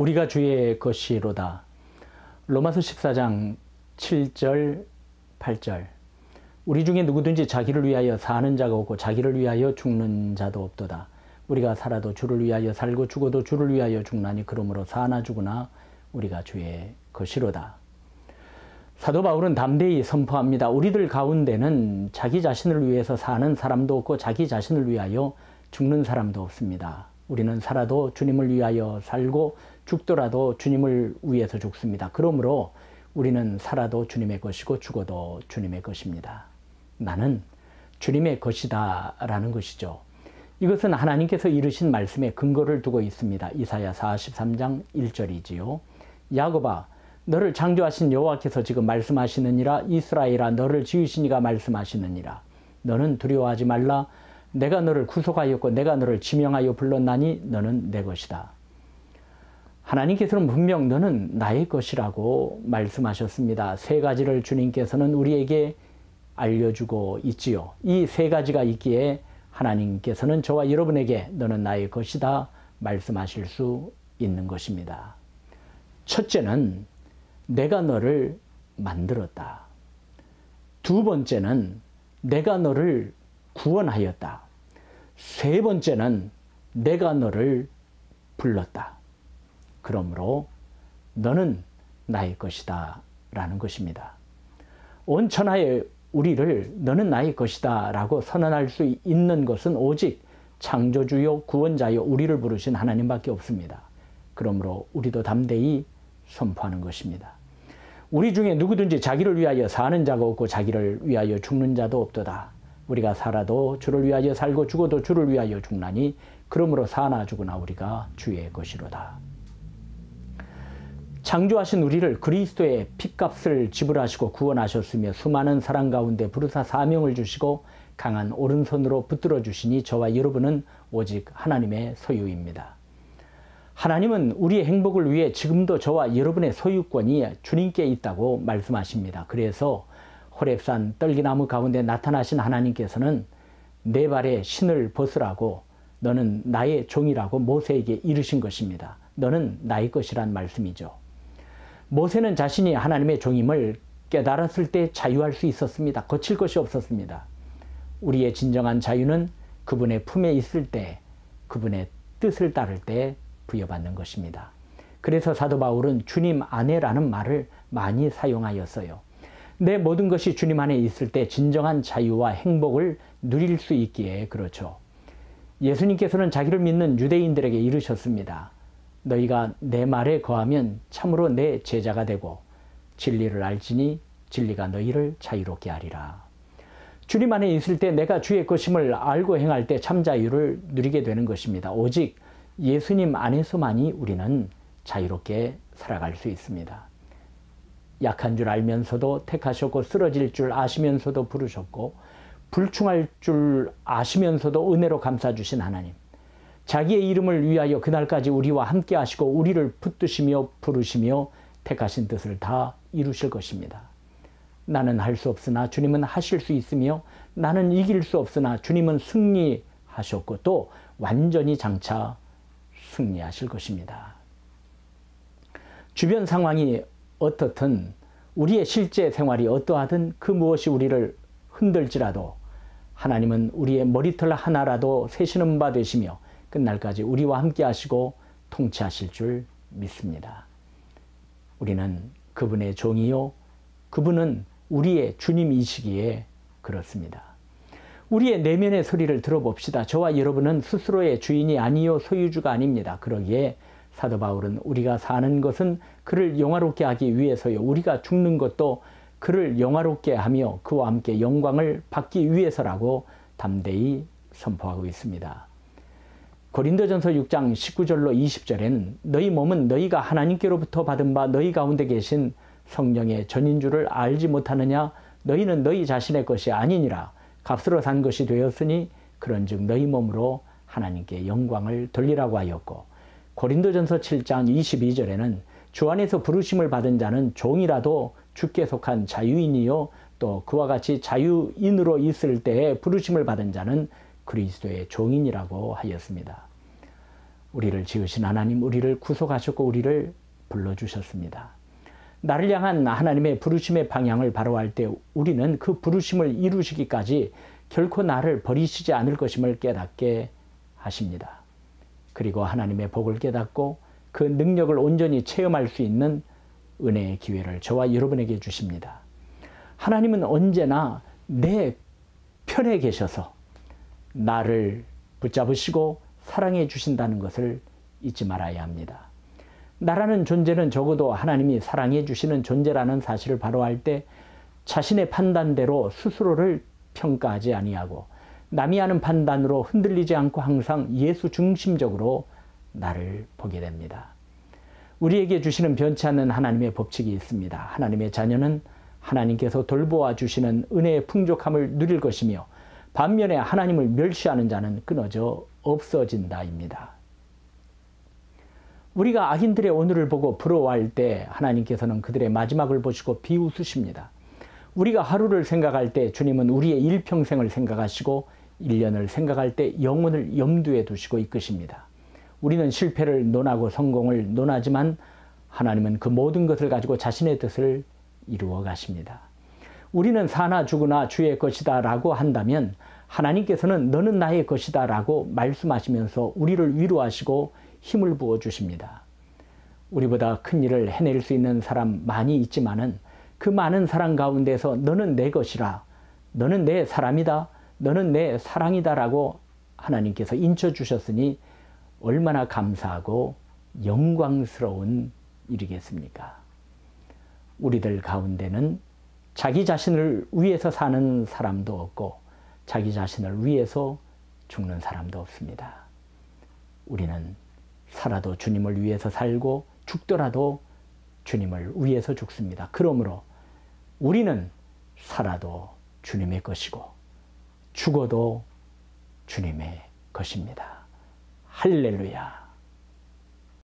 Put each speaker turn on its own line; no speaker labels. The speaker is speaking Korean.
우리가 주의 것이로다. 로마서 14장 7절 8절. 우리 중에 누구든지 자기를 위하여 사는 자가 없고 자기를 위하여 죽는 자도 없도다. 우리가 살아도 주를 위하여 살고 죽어도 주를 위하여 죽나니 그러므로 사나 죽으나 우리가 주의 것이로다. 사도 바울은 담대히 선포합니다. 우리들 가운데는 자기 자신을 위해서 사는 사람도 없고 자기 자신을 위하여 죽는 사람도 없습니다. 우리는 살아도 주님을 위하여 살고 죽더라도 주님을 위해서 죽습니다. 그러므로 우리는 살아도 주님의 것이고 죽어도 주님의 것입니다. 나는 주님의 것이다 라는 것이죠. 이것은 하나님께서 이루신 말씀에 근거를 두고 있습니다. 이사야 43장 1절이지요. 야곱아, 너를 창조하신 여호와께서 지금 말씀하시느니라. 이스라엘아, 너를 지으신 이가 말씀하시느니라. 너는 두려워하지 말라. 내가 너를 구속하였고 내가 너를 지명하여 불렀나니 너는 내 것이다. 하나님께서는 분명 너는 나의 것이라고 말씀하셨습니다. 세 가지를 주님께서는 우리에게 알려주고 있지요. 이 세 가지가 있기에 하나님께서는 저와 여러분에게 너는 나의 것이다 말씀하실 수 있는 것입니다. 첫째는 내가 너를 만들었다. 두 번째는 내가 너를 구원하였다. 세 번째는 내가 너를 불렀다. 그러므로 너는 나의 것이다 라는 것입니다. 온 천하의 우리를 너는 나의 것이다 라고 선언할 수 있는 것은 오직 창조주요 구원자요 우리를 부르신 하나님밖에 없습니다. 그러므로 우리도 담대히 선포하는 것입니다. 우리 중에 누구든지 자기를 위하여 사는 자가 없고 자기를 위하여 죽는 자도 없도다. 우리가 살아도 주를 위하여 살고 죽어도 주를 위하여 죽나니 그러므로 사나 죽으나 우리가 주의 것이로다. 창조하신 우리를 그리스도의 핏값을 지불하시고 구원하셨으며 수많은 사랑 가운데 부르사 사명을 주시고 강한 오른손으로 붙들어 주시니 저와 여러분은 오직 하나님의 소유입니다. 하나님은 우리의 행복을 위해 지금도 저와 여러분의 소유권이 주님께 있다고 말씀하십니다. 그래서 호렙산 떨기나무 가운데 나타나신 하나님께서는 내 발에 신을 벗으라고 너는 나의 종이라고 모세에게 이르신 것입니다. 너는 나의 것이란 말씀이죠. 모세는 자신이 하나님의 종임을 깨달았을 때 자유할 수 있었습니다. 거칠 것이 없었습니다. 우리의 진정한 자유는 그분의 품에 있을 때, 그분의 뜻을 따를 때 부여받는 것입니다. 그래서 사도 바울은 주님 안에라는 말을 많이 사용하였어요. 내 모든 것이 주님 안에 있을 때 진정한 자유와 행복을 누릴 수 있기에 그렇죠. 예수님께서는 자기를 믿는 유대인들에게 이르셨습니다. 너희가 내 말에 거하면 참으로 내 제자가 되고 진리를 알지니 진리가 너희를 자유롭게 하리라. 주님 안에 있을 때 내가 주의 것임을 알고 행할 때 참 자유를 누리게 되는 것입니다. 오직 예수님 안에서만이 우리는 자유롭게 살아갈 수 있습니다. 약한 줄 알면서도 택하셨고 쓰러질 줄 아시면서도 부르셨고 불충할 줄 아시면서도 은혜로 감싸주신 하나님. 자기의 이름을 위하여 그날까지 우리와 함께 하시고 우리를 붙드시며 부르시며 택하신 뜻을 다 이루실 것입니다. 나는 할 수 없으나 주님은 하실 수 있으며 나는 이길 수 없으나 주님은 승리하셨고 또 완전히 장차 승리하실 것입니다. 주변 상황이 어떻든 우리의 실제 생활이 어떠하든 그 무엇이 우리를 흔들지라도 하나님은 우리의 머리털 하나라도 세시는 바 되시며 끝날까지 우리와 함께 하시고 통치하실 줄 믿습니다. 우리는 그분의 종이요 그분은 우리의 주님이시기에 그렇습니다. 우리의 내면의 소리를 들어봅시다. 저와 여러분은 스스로의 주인이 아니요 소유주가 아닙니다. 그러기에 사도 바울은 우리가 사는 것은 그를 영화롭게 하기 위해서요. 우리가 죽는 것도 그를 영화롭게 하며 그와 함께 영광을 받기 위해서라고 담대히 선포하고 있습니다. 고린도전서 6장 19절로 20절에는 너희 몸은 너희가 하나님께로부터 받은 바 너희 가운데 계신 성령의 전인 줄을 알지 못하느냐. 너희는 너희 자신의 것이 아니니라. 값으로 산 것이 되었으니 그런즉 너희 몸으로 하나님께 영광을 돌리라고 하였고 고린도전서 7장 22절에는 주 안에서 부르심을 받은 자는 종이라도 주께 속한 자유인이요 또 그와 같이 자유인으로 있을 때에 부르심을 받은 자는 그리스도의 종인이라고 하였습니다. 우리를 지으신 하나님, 우리를 구속하셨고 우리를 불러주셨습니다. 나를 향한 하나님의 부르심의 방향을 바로할 때 우리는 그 부르심을 이루시기까지 결코 나를 버리시지 않을 것임을 깨닫게 하십니다. 그리고 하나님의 복을 깨닫고 그 능력을 온전히 체험할 수 있는 은혜의 기회를 저와 여러분에게 주십니다. 하나님은 언제나 내 편에 계셔서 나를 붙잡으시고 사랑해 주신다는 것을 잊지 말아야 합니다. 나라는 존재는 적어도 하나님이 사랑해 주시는 존재라는 사실을 바로할 때 자신의 판단대로 스스로를 평가하지 아니하고 남이 하는 판단으로 흔들리지 않고 항상 예수 중심적으로 나를 보게 됩니다. 우리에게 주시는 변치 않는 하나님의 법칙이 있습니다. 하나님의 자녀는 하나님께서 돌보아 주시는 은혜의 풍족함을 누릴 것이며 반면에 하나님을 멸시하는 자는 끊어져 없어진다입니다. 우리가 악인들의 오늘을 보고 부러워할 때 하나님께서는 그들의 마지막을 보시고 비웃으십니다. 우리가 하루를 생각할 때 주님은 우리의 일평생을 생각하시고 1년을 생각할 때 영혼을 염두에 두시고 이끄십니다. 우리는 실패를 논하고 성공을 논하지만 하나님은 그 모든 것을 가지고 자신의 뜻을 이루어 가십니다. 우리는 사나 죽으나 주의 것이다 라고 한다면 하나님께서는 너는 나의 것이다 라고 말씀하시면서 우리를 위로하시고 힘을 부어 주십니다. 우리보다 큰 일을 해낼 수 있는 사람 많이 있지만은 그 많은 사람 가운데서 너는 내 것이라, 너는 내 사람이다, 너는 내 사랑이다 라고 하나님께서 인쳐주셨으니 얼마나 감사하고 영광스러운 일이겠습니까? 우리들 가운데는 자기 자신을 위해서 사는 사람도 없고 자기 자신을 위해서 죽는 사람도 없습니다. 우리는 살아도 주님을 위해서 살고 죽더라도 주님을 위해서 죽습니다. 그러므로 우리는 살아도 주님의 것이고 죽어도 주님의 것입니다. 할렐루야.